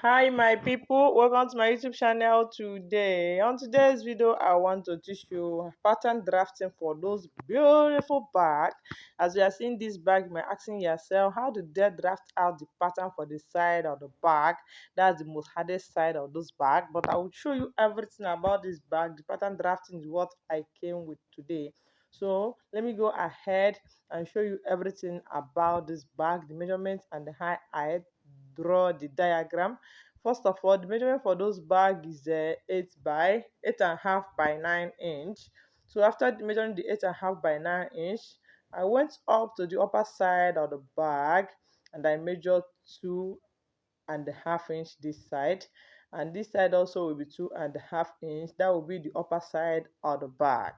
Hi my people, welcome to my YouTube channel today. On today's video, I want to teach you pattern drafting for those beautiful bags. As you are seeing this bag, you might asking yourself, how did they draft out the pattern for the side of the bag? That's the most hardest side of this bag. But I will show you everything about this bag. The pattern drafting is what I came with today. So let me go ahead and show you everything about this bag, the measurements and the height I draw the diagram. First of all, the measurement for those bag is 8 and a half by 9 inch. So after measuring the 8 and a half by 9 inch, I went up to the upper side of the bag and I measured 2.5 inch this side, and this side also will be 2.5 inch. That will be the upper side of the bag.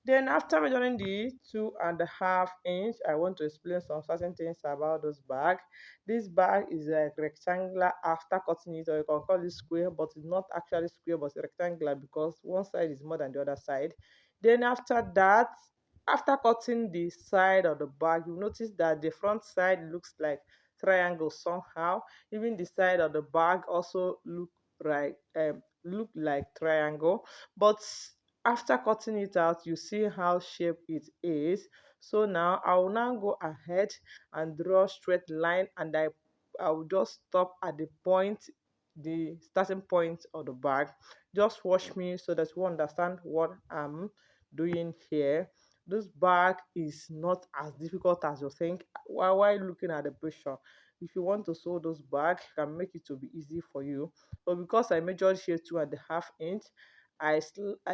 Then after measuring the 2.5 inch, I want to explain some certain things about this bag. This bag is like rectangular after cutting it, or you can call it square, but it's not actually square, but it's rectangular because one side is more than the other side. Then after that, after cutting the side of the bag, you notice that the front side looks like triangle somehow. Even the side of the bag also look like triangle, but after cutting it out, you see how shape it is. So now I will now go ahead and draw straight line, and I will just stop at the point, the starting point of the bag. Just watch me so that you understand what I'm doing here. This bag is not as difficult as you think while looking at the picture. If you want to sew those bag, you can make it to be easy for you. But because I measured here 2.5 inch, I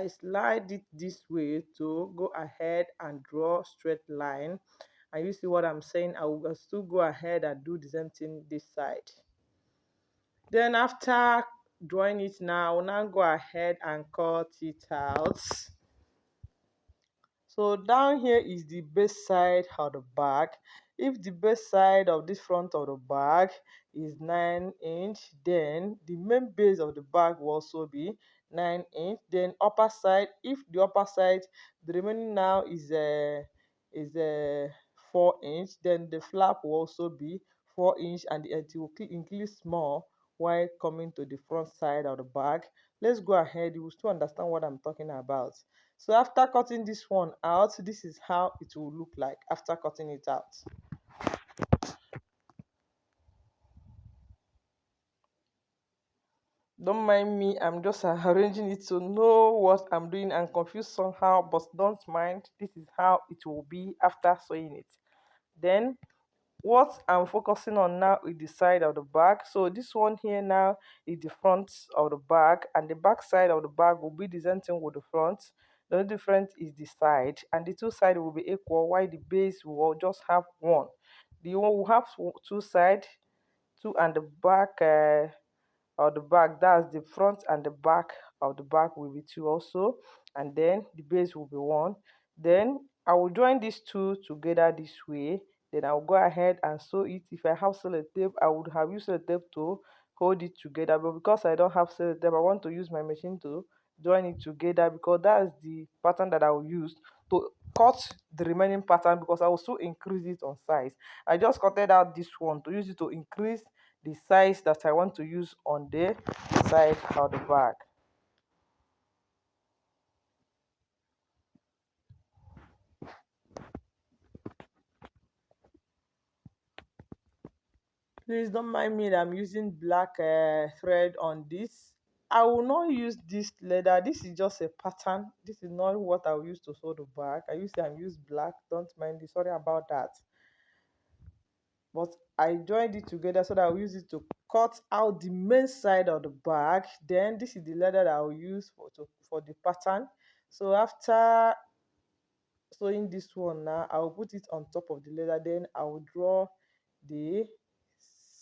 slide it this way to go ahead and draw straight line. And you see what I'm saying? I will still go ahead and do the same thing this side. Then after drawing it now, I will now go ahead and cut it out. So down here is the base side of the bag. If the base side of this front of the bag is 9 inch, then the main base of the bag will also be 9 inch. Then upper side, if the upper side, the remaining now is 4 inch, then the flap will also be 4 inch, and it will increase small while coming to the front side of the bag. Let's go ahead, you will still understand what I'm talking about. So after cutting this one out, this is how it will look like after cutting it out. Don't mind me, I'm just arranging it to know what I'm doing and confused somehow, but don't mind, this is how it will be after sewing it. Then what I'm focusing on now is the side of the bag. So this one here now is the front of the bag, and the back side of the bag will be the same thing with the front. The only difference is the side, and the two sides will be equal, while the base will just have one. The one will have two sides, two and the back of the bag. That's the front and the back of the bag will be two also, and then the base will be one. Then I will join these two together this way. Then I'll go ahead and sew it. If I have sellotape, I would have used sellotape to hold it together, but because I don't have sellotape, I want to use my machine to join it together, because that's the pattern that I will use to cut the remaining pattern, because I will still increase it on size. I just cutted out this one to use it to increase the size that I want to use on the side of the bag. Please don't mind me that I'm using black thread on this. I will not use this leather. This is just a pattern. This is not what I will use to sew the bag. I use black. Don't mind it. Sorry about that. But I joined it together so that I'll use it to cut out the main side of the bag. Then this is the leather that I'll use for the pattern. So after sewing this one now, I will put it on top of the leather. Then I will draw the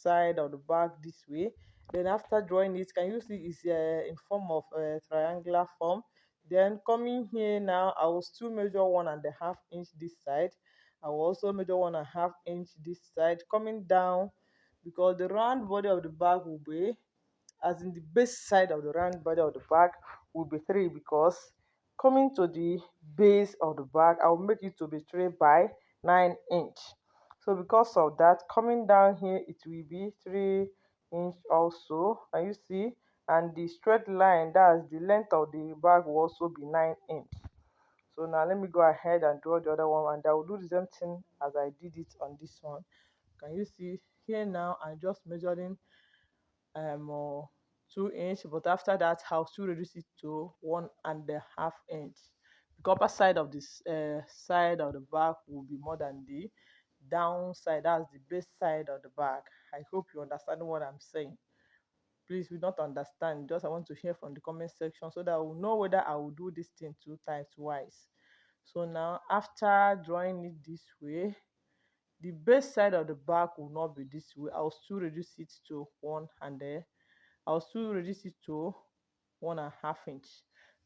side of the bag this way. Then after drawing it, can you see it's in form of a triangular form. Then coming here now, I will still measure 1.5 inch this side. I will also measure 1.5 inch this side, coming down, because the round body of the bag will be, as in the base side of the round body of the bag will be 3, because coming to the base of the bag, I will make it to be 3 by 9 inch. So because of that, coming down here, it will be 3 inch also. Can you see? And the straight line, that's the length of the bag, will also be 9 inch. So now let me go ahead and draw the other one, and I will do the same thing as I did it on this one. Can you see here? Now I'm just measuring 2 inch, but after that I'll still reduce it to 1.5 inch. The upper side of this side of the bag will be more than the downside, that's the base side of the bag. I hope you understand what I'm saying. Please, we don't understand, just I want to hear from the comment section so that I will know whether I will do this thing two times twice. So now after drawing it this way, the base side of the bag will not be this way. I'll still reduce it to one, and then I'll still reduce it to 1.5 inch,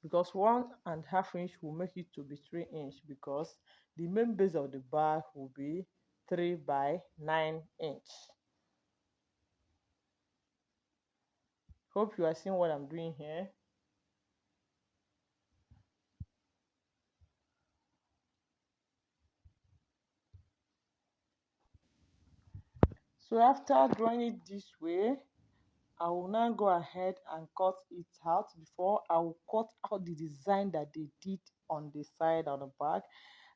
because 1.5 inch will make it to be 3 inch, because the main base of the bag will be 3 by 9 inch. Hope you are seeing what I'm doing here. So after drawing it this way, I will now go ahead and cut it out. Before I will cut out the design that they did on the side of the bag.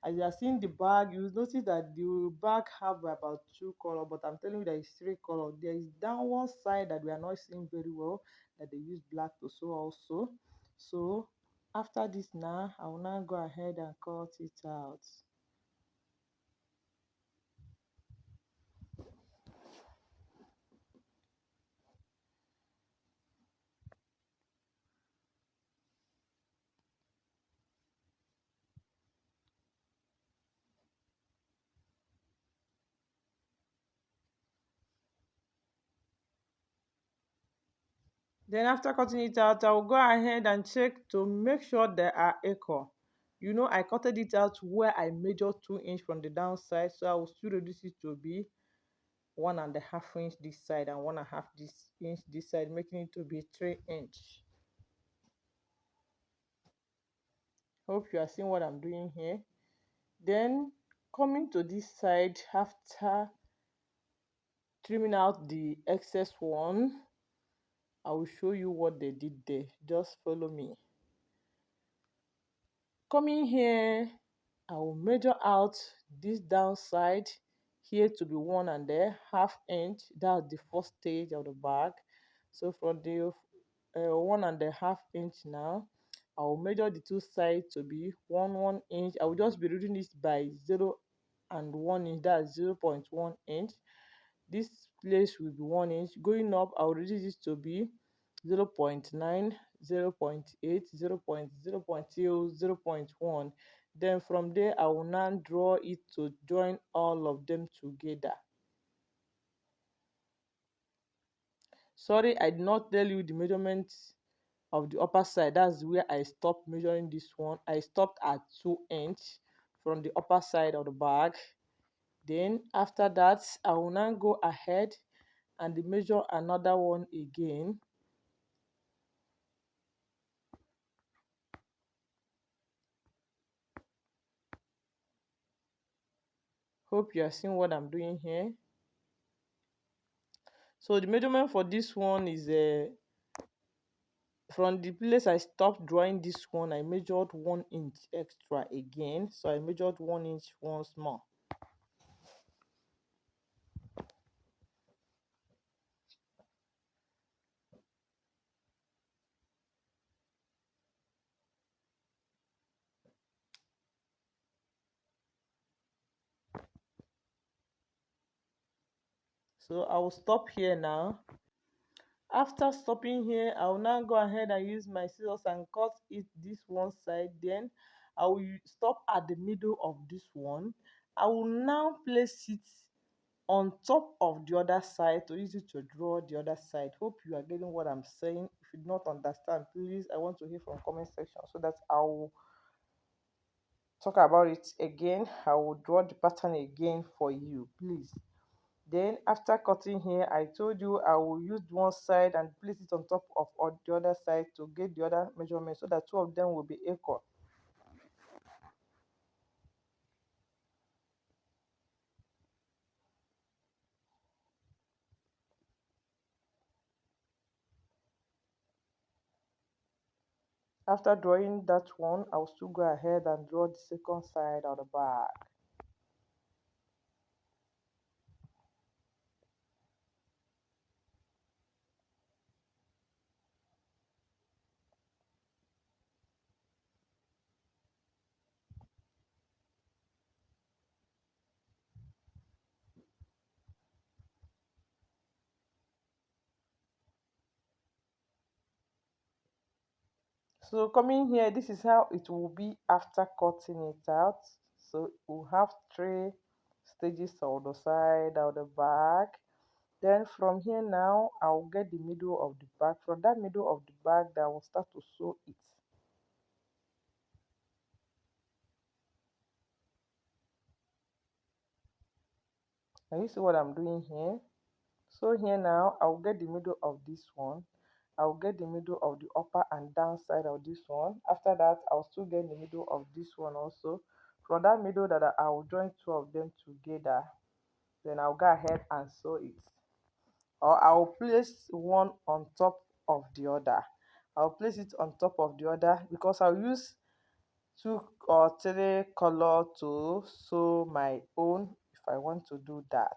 As you are seeing the bag, you will notice that the bag have about two colors, but I'm telling you there is three colors. There is that one side that we are not seeing very well, that they use black to sew also. So after this now, I will now go ahead and cut it out. Then after cutting it out, I will go ahead and check to make sure they are equal. You know, I cutted it out where I measured 2 inch from the downside, so I will still reduce it to be 1.5 inch this side and 1.5 this inch this side, making it to be 3 inch. Hope you are seeing what I'm doing here. Then coming to this side, after trimming out the excess one, I will show you what they did there. Just follow me. Coming here, I will measure out this downside here to be 1.5 inch. That's the first stage of the bag. So from the 1.5 inch now, I will measure the two sides to be 1 inch. I will just be reading this by 0 and 1 inch. That's 0.1 inch. This place will be 1 inch. Going up, I will reduce this to be 0.9, 0.8, 0.0, 0.1. Then from there, I will now draw it to join all of them together. Sorry, I did not tell you the measurements of the upper side. That's where I stopped measuring this one. I stopped at 2 inch from the upper side of the bag. Then after that, I will now go ahead and measure another one again. Hope you are seeing what I'm doing here. So the measurement for this one is from the place I stopped drawing this one, I measured 1 inch extra again. So I measured 1 inch once more. So I will stop here now. After stopping here, I will now go ahead and use my scissors and cut it this one side. Then I will stop at the middle of this one. I will now place it on top of the other side to use it to draw the other side. Hope you are getting what I'm saying. If you do not understand, please, I want to hear from comment section so that I will talk about it again. I will draw the pattern again for you, please. Then after cutting here, I told you I will use one side and place it on top of the other side to get the other measurement so that two of them will be equal. After drawing that one, I'll still go ahead and draw the second side of the bag. So coming here, this is how it will be after cutting it out. So we'll have three stages on the side of the back. Then from here now, I'll get the middle of the bag. From that middle of the bag, that I will start to sew it. Can you see what I'm doing here? So here now, I'll get the middle of this one. I'll get the middle of the upper and down side of this one. After that, I'll still get the middle of this one also. From that middle that I will join two of them together. Then I'll go ahead and sew it. Or I'll place one on top of the other. I'll place it on top of the other because I'll use two or three color to sew my own if I want to do that.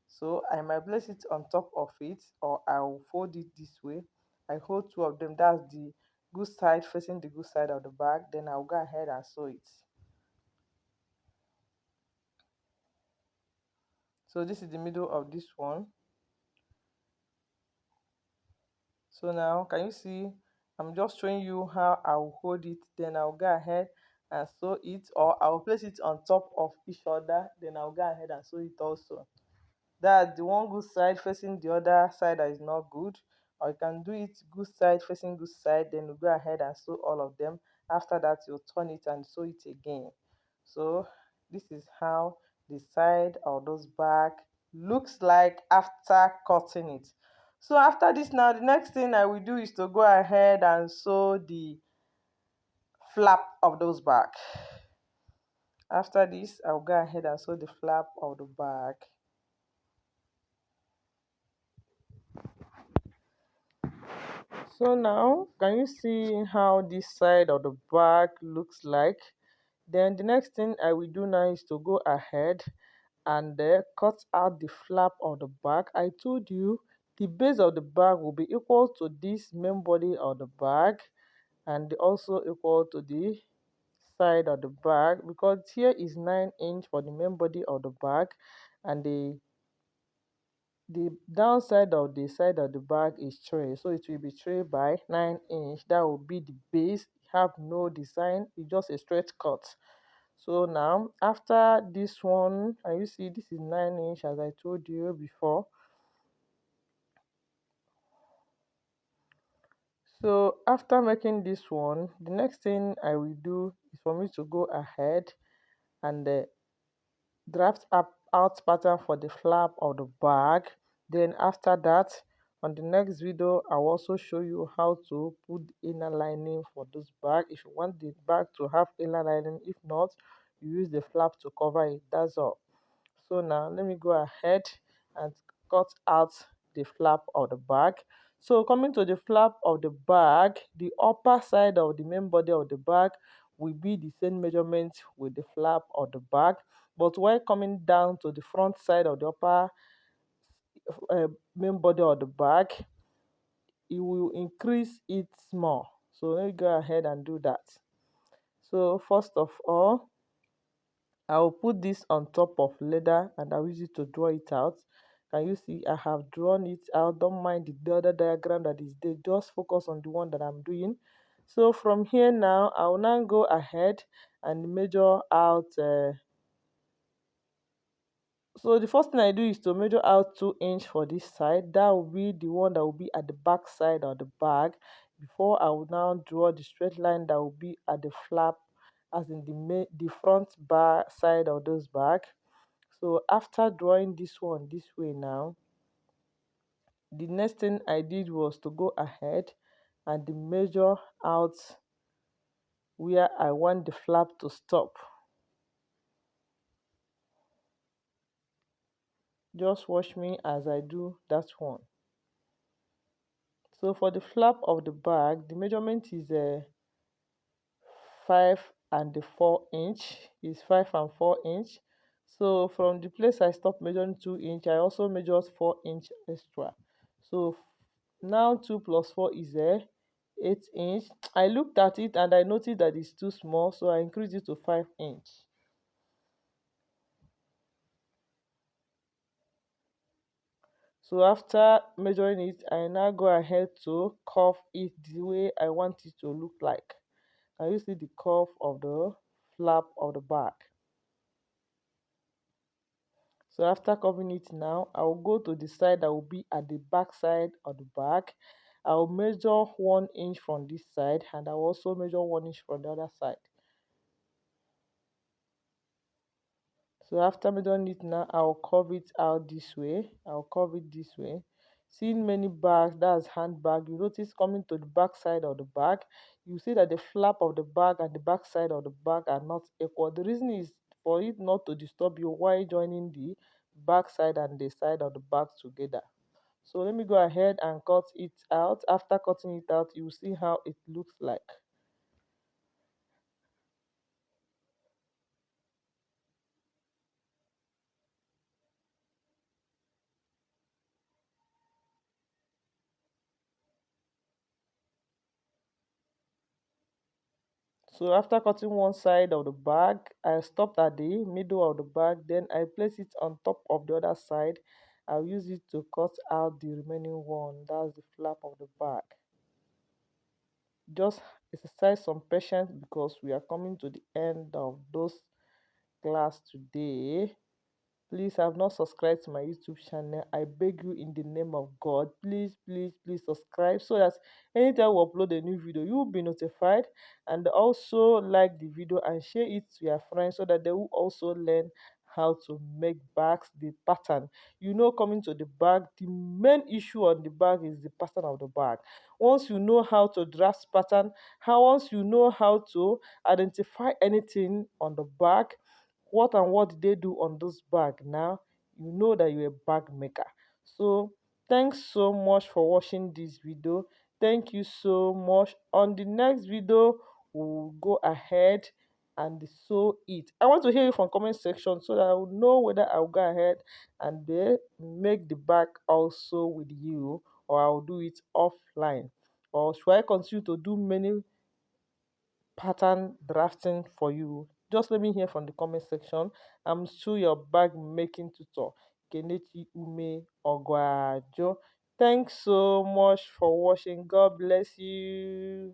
So I might place it on top of it, or I'll fold it this way. I hold two of them, that's the good side facing the good side of the bag. Then I'll go ahead and sew it. So this is the middle of this one. So now can you see, I'm just showing you how I'll hold it, then I'll go ahead and sew it, or I'll place it on top of each other, then I'll go ahead and sew it also. That the one good side facing the other side that is not good, or you can do it good side facing good side, then you go ahead and sew all of them. After that, you turn it and sew it again. So this is how the side of those back looks like after cutting it. So after this, now the next thing I will do is to go ahead and sew the flap of those back. After this, I'll go ahead and sew the flap of the back. So now, can you see how this side of the back looks like? Then the next thing I will do now is to go ahead and cut out the flap of the back. I told you the base of the bag will be equal to this main body of the bag and also equal to the side of the bag, because here is 9 inch for the main body of the bag, and the downside of the side of the bag is 3, so it will be 3 by 9 inch. That will be the base. Have no design, it's just a straight cut. So now after this one, and you see this is 9 inch as I told you before. So after making this one, the next thing I will do is for me to go ahead and draft up out pattern for the flap of the bag. Then after that, on the next video, I'll also show you how to put inner lining for this bag if you want the bag to have inner lining. If not, you use the flap to cover it. That's all. So now let me go ahead and cut out the flap of the bag. So coming to the flap of the bag, the upper side of the main body of the bag will be the same measurement with the flap of the bag, but while coming down to the front side of the upper main body of the bag, it will increase it more. So let me go ahead and do that. So first of all, I will put this on top of leather and I'll use it to draw it out. Can you see I have drawn it out? Don't mind the other diagram that is there, just focus on the one that I'm doing. So from here now, I will now go ahead and measure out so the first thing I do is to measure out 2 inch for this side. That will be the one that will be at the back side of the bag. Before I will now draw the straight line that will be at the flap, as in the front bar side of those bag. So after drawing this one this way now, the next thing I did was to go ahead and measure out where I want the flap to stop. Just watch me as I do that one. So for the flap of the bag, the measurement is 5 and 4 inch. Is 5 and 4 inch. So from the place I stopped measuring 2 inch, I also measured 4 inch extra. So now 2 plus 4 is 8 inch. I looked at it and I noticed that it's too small, so I increased it to 5 inch. So after measuring it, I now go ahead to curve it the way I want it to look like. Can you see the curve of the flap of the back? So after curving it now, I will go to the side that will be at the back side of the back. I will measure 1 inch from this side and I will also measure 1 inch from the other side. So after measuring it now, I'll curve it out this way. I'll curve it this way. Seeing many bags, that's handbag, you notice coming to the back side of the bag, you see that the flap of the bag and the back side of the bag are not equal. The reason is for it not to disturb you while joining the back side and the side of the bag together. So let me go ahead and cut it out. After cutting it out, you will see how it looks like. So after cutting one side of the bag, I stopped at the middle of the bag, then I place it on top of the other side. I'll use it to cut out the remaining one, that's the flap of the bag. Just exercise some patience because we are coming to the end of those class today. Please have not subscribed to my YouTube channel. I beg you in the name of God, please subscribe so that anytime we upload a new video, you will be notified. And also like the video and share it to your friends so that they will also learn how to make bags, the pattern. Coming to the bag, the main issue on the bag is the pattern of the bag. Once you know how to draft pattern, how once you know how to identify anything on the bag, what did they do on this bag, now you know that you're a bag maker. So thanks so much for watching this video. Thank you so much. On the next video, we'll go ahead and sew it. I want to hear you from comment section so that I will know whether I'll go ahead and make the bag also with you, or I'll do it offline, or should I continue to do many pattern drafting for you? Just let me hear from the comment section. I'm still your bag making tutor, Kenichi Ume Ogwajo. Thanks so much for watching. God bless you.